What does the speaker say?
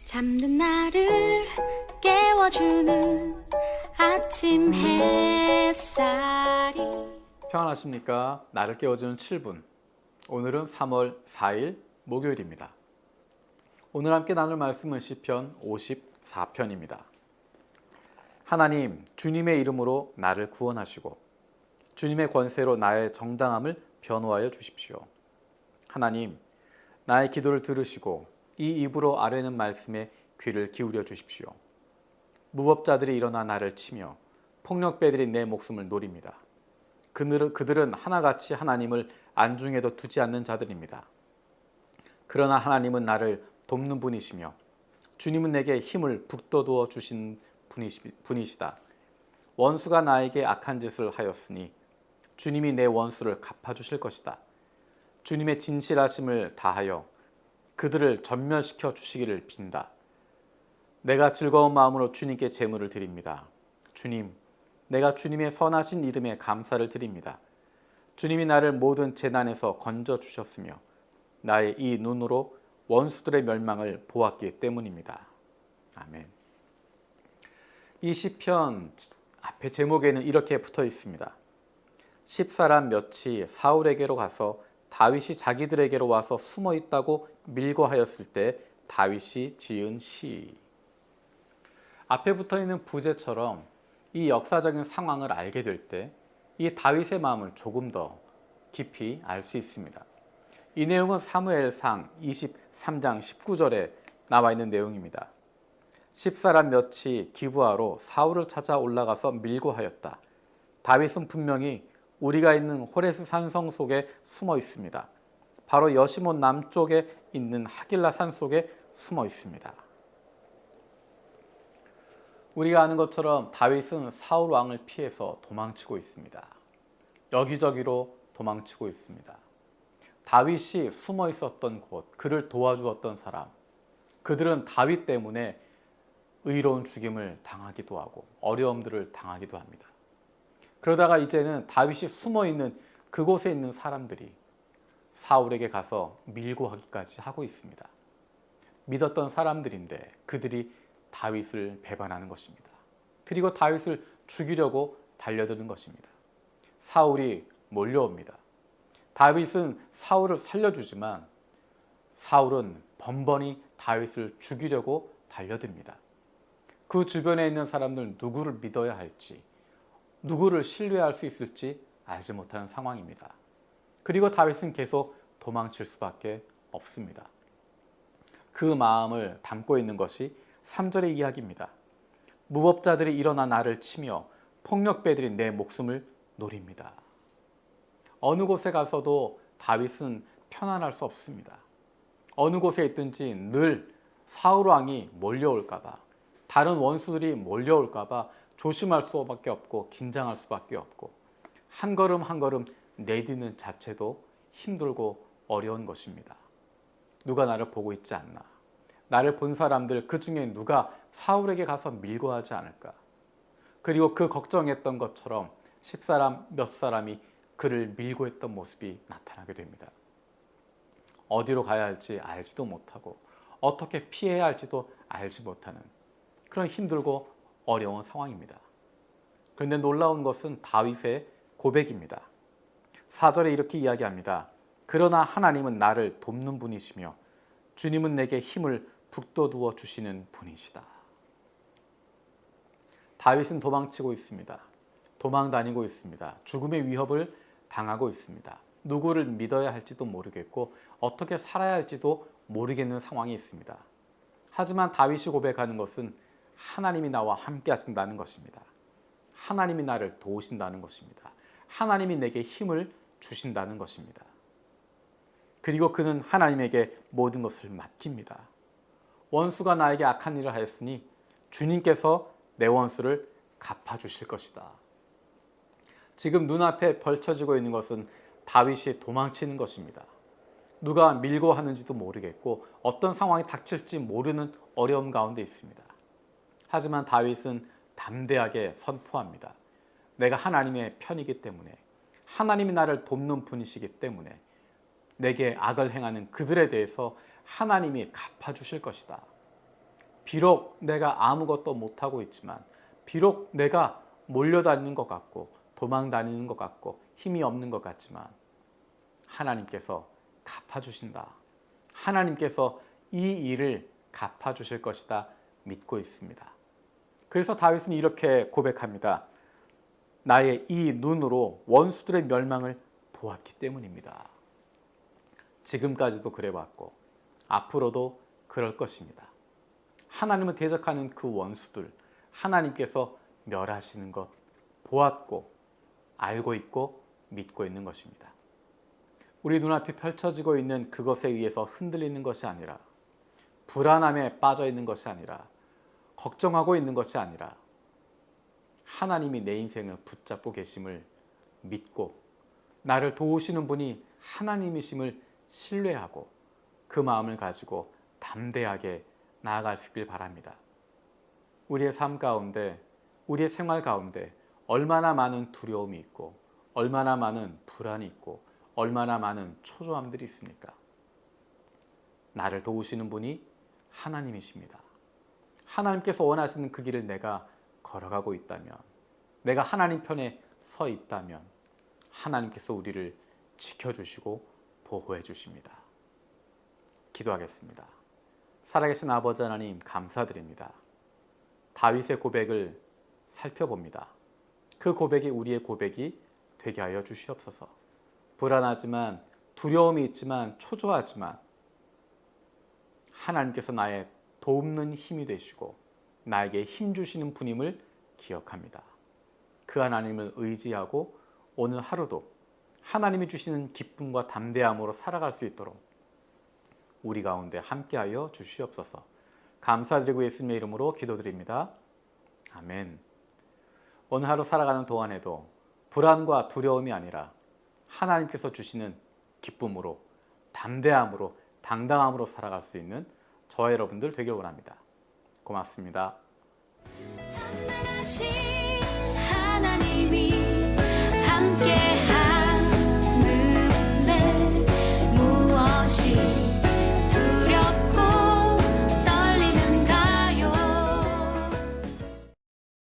잠든 나를 깨워주는 아침 햇살이 평안하십니까? 나를 깨워주는 7분. 오늘은 3월 4일 목요일입니다. 오늘 함께 나눌 말씀은 시편 54편입니다. 하나님, 주님의 이름으로 나를 구원하시고 주님의 권세로 나의 정당함을 변호하여 주십시오. 하나님, 나의 기도를 들으시고 이 입으로 아뢰는 말씀에 귀를 기울여 주십시오. 무법자들이 일어나 나를 치며 폭력배들이 내 목숨을 노립니다. 그들은 하나같이 하나님을 안중에도 두지 않는 자들입니다. 그러나 하나님은 나를 돕는 분이시며 주님은 내게 힘을 북돋워 주신 분이시다. 원수가 나에게 악한 짓을 하였으니 주님이 내 원수를 갚아주실 것이다. 주님의 진실하심을 다하여 그들을 전멸시켜 주시기를 빈다. 내가 즐거운 마음으로 주님께 제물을 드립니다. 주님, 내가 주님의 선하신 이름에 감사를 드립니다. 주님이 나를 모든 재난에서 건져 주셨으며 나의 이 눈으로 원수들의 멸망을 보았기 때문입니다. 아멘. 이 시편 앞에 제목에는 이렇게 붙어 있습니다. 10사람 몇이 사울에게로 가서 다윗이 자기들에게로 와서 숨어 있다고 밀고 하였을 때 다윗이 지은 시. 앞에 붙어 있는 부제처럼 이 역사적인 상황을 알게 될 때 이 다윗의 마음을 조금 더 깊이 알 수 있습니다. 이 내용은 사무엘상 23장 19절에 나와 있는 내용입니다. 10사람 몇이 기브아로 사울을 찾아 올라가서 밀고 하였다. 다윗은 분명히 우리가 있는 호레스 산성 속에 숨어 있습니다. 바로 여시몬 남쪽에 있는 하길라 산 속에 숨어 있습니다. 우리가 아는 것처럼 다윗은 사울 왕을 피해서 도망치고 있습니다. 여기저기로 도망치고 있습니다. 다윗이 숨어 있었던 곳, 그를 도와주었던 사람, 그들은 다윗 때문에 의로운 죽임을 당하기도 하고 어려움들을 당하기도 합니다. 그러다가 이제는 다윗이 숨어 있는 그곳에 있는 사람들이 사울에게 가서 밀고 하기까지 하고 있습니다. 믿었던 사람들인데 그들이 다윗을 배반하는 것입니다. 그리고 다윗을 죽이려고 달려드는 것입니다. 사울이 몰려옵니다. 다윗은 사울을 살려주지만 사울은 번번이 다윗을 죽이려고 달려듭니다. 그 주변에 있는 사람들 누구를 믿어야 할지, 누구를 신뢰할 수 있을지 알지 못하는 상황입니다. 그리고 다윗은 계속 도망칠 수밖에 없습니다. 그 마음을 담고 있는 것이 3절의 이야기입니다. 무법자들이 일어나 나를 치며 폭력배들이 내 목숨을 노립니다. 어느 곳에 가서도 다윗은 편안할 수 없습니다. 어느 곳에 있든지 늘 사울 왕이 몰려올까 봐, 다른 원수들이 몰려올까 봐 조심할 수밖에 없고 긴장할 수밖에 없고 한 걸음 한 걸음 내딛는 자체도 힘들고 어려운 것입니다. 누가 나를 보고 있지 않나? 나를 본 사람들 그 중에 누가 사울에게 가서 밀고 하지 않을까? 그리고 그 걱정했던 것처럼 10사람 몇 사람이 그를 밀고 했던 모습이 나타나게 됩니다. 어디로 가야 할지 알지도 못하고 어떻게 피해야 할지도 알지 못하는 그런 힘들고 어려운 상황입니다. 그런데 놀라운 것은 다윗의 고백입니다. 4절에 이렇게 이야기합니다. 그러나 하나님은 나를 돕는 분이시며 주님은 내게 힘을 북돋워 주시는 분이시다. 다윗은 도망치고 있습니다. 도망 다니고 있습니다. 죽음의 위협을 당하고 있습니다. 누구를 믿어야 할지도 모르겠고 어떻게 살아야 할지도 모르겠는 상황이 있습니다. 하지만 다윗이 고백하는 것은 하나님이 나와 함께 하신다는 것입니다. 하나님이 나를 도우신다는 것입니다. 하나님이 내게 힘을 주신다는 것입니다. 그리고 그는 하나님에게 모든 것을 맡깁니다. 원수가 나에게 악한 일을 하였으니 주님께서 내 원수를 갚아주실 것이다. 지금 눈앞에 펼쳐지고 있는 것은 다윗이 도망치는 것입니다. 누가 밀고 하는지도 모르겠고 어떤 상황이 닥칠지 모르는 어려움 가운데 있습니다. 하지만 다윗은 담대하게 선포합니다. 내가 하나님의 편이기 때문에 하나님이 나를 돕는 분이시기 때문에 내게 악을 행하는 그들에 대해서 하나님이 갚아주실 것이다. 비록 내가 아무것도 못하고 있지만, 비록 내가 몰려다니는 것 같고 도망다니는 것 같고 힘이 없는 것 같지만 하나님께서 갚아주신다. 하나님께서 이 일을 갚아주실 것이다 믿고 있습니다. 그래서 다윗은 이렇게 고백합니다. 나의 이 눈으로 원수들의 멸망을 보았기 때문입니다. 지금까지도 그래왔고 앞으로도 그럴 것입니다. 하나님을 대적하는 그 원수들, 하나님께서 멸하시는 것 보았고 알고 있고 믿고 있는 것입니다. 우리 눈앞에 펼쳐지고 있는 그것에 의해서 흔들리는 것이 아니라, 불안함에 빠져 있는 것이 아니라, 걱정하고 있는 것이 아니라 하나님이 내 인생을 붙잡고 계심을 믿고 나를 도우시는 분이 하나님이심을 신뢰하고 그 마음을 가지고 담대하게 나아갈 수 있길 바랍니다. 우리의 삶 가운데, 우리의 생활 가운데 얼마나 많은 두려움이 있고 얼마나 많은 불안이 있고 얼마나 많은 초조함들이 있습니까? 나를 도우시는 분이 하나님이십니다. 하나님께서 원하시는 그 길을 내가 걸어가고 있다면, 내가 하나님 편에 서 있다면 하나님께서 우리를 지켜주시고 보호해 주십니다. 기도하겠습니다. 살아계신 아버지 하나님, 감사드립니다. 다윗의 고백을 살펴봅니다. 그 고백이 우리의 고백이 되게 하여 주시옵소서. 불안하지만, 두려움이 있지만, 초조하지만 하나님께서 나의 돕는 힘이 되시고 나에게 힘 주시는 분임을 기억합니다. 그 하나님을 의지하고 오늘 하루도 하나님이 주시는 기쁨과 담대함으로 살아갈 수 있도록 우리 가운데 함께하여 주시옵소서. 감사드리고 예수님의 이름으로 기도드립니다. 아멘. 오늘 하루 살아가는 동안에도 불안과 두려움이 아니라 하나님께서 주시는 기쁨으로, 담대함으로, 당당함으로 살아갈 수 있는 저와 여러분들 되길 원합니다. 고맙습니다. 찬양하신 하나님이